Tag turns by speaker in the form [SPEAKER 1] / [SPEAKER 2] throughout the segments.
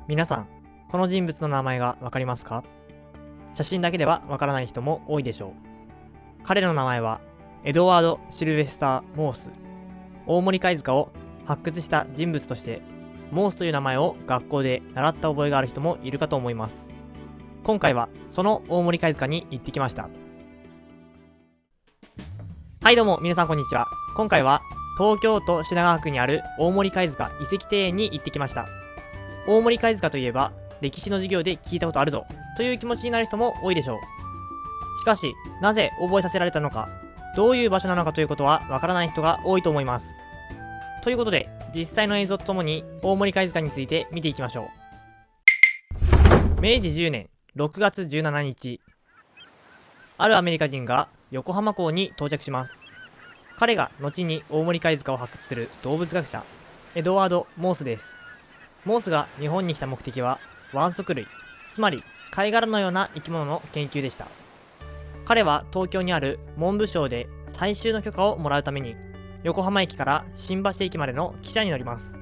[SPEAKER 1] 皆さん、この人物の名前がわかりますか？写真だけではわからない人も多いでしょう。彼の名前はエドワード・シルベスター・モース。大森貝塚を発掘した人物としてモースという名前を学校で習った覚えがある人もいるかと思います。今回はその大森貝塚に行ってきました。はい、どうも皆さんこんにちは。今回は東京都品川区にある大森貝塚遺跡庭園に行ってきました。大森貝塚といえば歴史の授業で聞いたことあるぞという気持ちになる人も多いでしょう。しかし、なぜ覚えさせられたのか、どういう場所なのかということはわからない人が多いと思います。ということで、実際の映像とともに大森貝塚について見ていきましょう。明治10年6月17日、あるアメリカ人が横浜港に到着します。彼が後に大森貝塚を発掘する動物学者、エドワード・モースです。モースが日本に来た目的は腕足類、つまり貝殻のような生き物の研究でした。彼は東京にある文部省で採集の許可をもらうために横浜駅から新橋駅までの汽車に乗ります。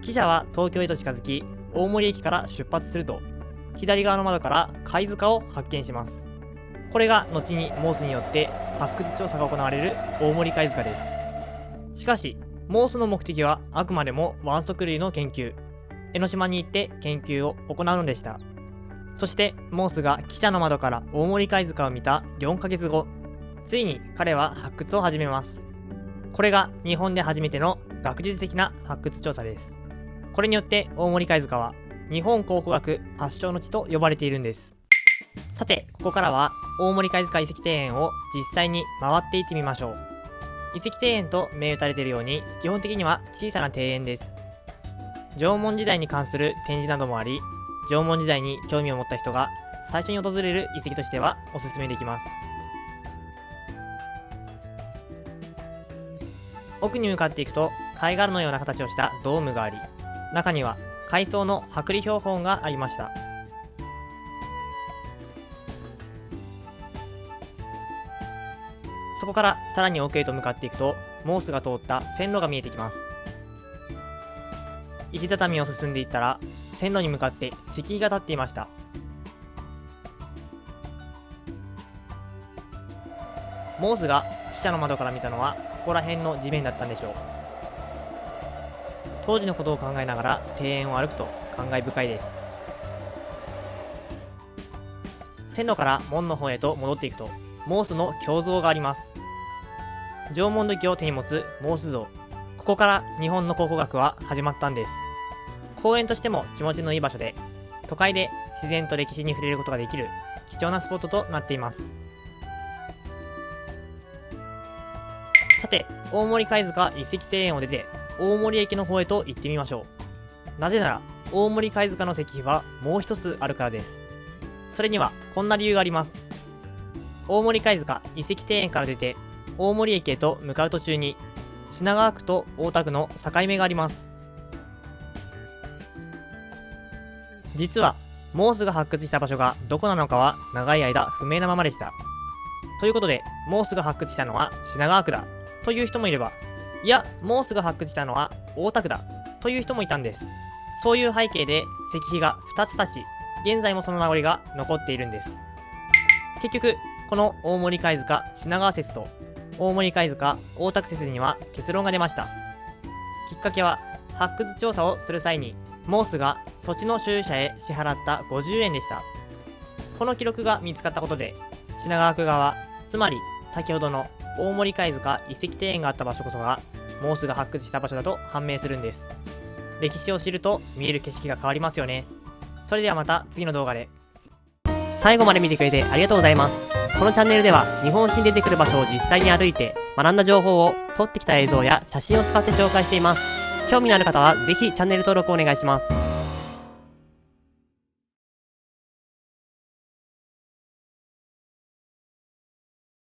[SPEAKER 1] 汽車は東京へと近づき、大森駅から出発すると左側の窓から貝塚を発見します。これが後にモースによって発掘調査が行われる大森貝塚です。しかしモースの目的はあくまでも腕足類の研究、江ノ島に行って研究を行うのでした。そしてモースが汽車の窓から大森貝塚を見た4ヶ月後、ついに彼は発掘を始めます。これが日本で初めての学術的な発掘調査です。これによって大森貝塚は日本考古学発祥の地と呼ばれているんです。さて、ここからは大森貝塚遺跡庭園を実際に回っていってみましょう。遺跡庭園と銘打たれているように、基本的には小さな庭園です。縄文時代に関する展示などもあり、縄文時代に興味を持った人が最初に訪れる遺跡としてはおすすめできます。奥に向かっていくと貝殻のような形をしたドームがあり、中には海藻の剥離標本がありました。そこからさらに奥へと向かっていくと、モースが通った線路が見えてきます。石畳を進んでいったら線路に向かって敷居が立っていました。モースが汽車の窓から見たのはここら辺の地面だったんでしょう。当時のことを考えながら庭園を歩くと感慨深いです。線路から門の方へと戻っていくと、モースの胸像があります。縄文土器を手に持つモース像、ここから日本の考古学は始まったんです。公園としても気持ちのいい場所で、都会で自然と歴史に触れることができる貴重なスポットとなっています。さて、大森貝塚遺跡庭園を出て大森駅の方へと行ってみましょう。なぜなら大森貝塚の石碑はもう一つあるからです。それにはこんな理由があります。大森貝塚遺跡庭園から出て大森駅へと向かう途中に品川区と大田区の境目があります。実はモースが発掘した場所がどこなのかは長い間不明なままでした。ということで、モースが発掘したのは品川区だという人もいれば、いやモースが発掘したのは大田区だという人もいたんです。そういう背景で石碑が2つ立ち、現在もその名残が残っているんです。結局この大森貝塚品川説と大森貝塚大田区説には結論が出ました。きっかけは発掘調査をする際にモースが土地の所有者へ支払った50円でした。この記録が見つかったことで品川区側、つまり先ほどの大森貝塚遺跡庭園があった場所こそがモースが発掘した場所だと判明するんです。歴史を知ると見える景色が変わりますよね。それではまた次の動画で。最後まで見てくれてありがとうございます。このチャンネルでは日本史に出てくる場所を実際に歩いて学んだ情報を撮ってきた映像や写真を使って紹介しています。興味のある方はぜひチャンネル登録をお願いします。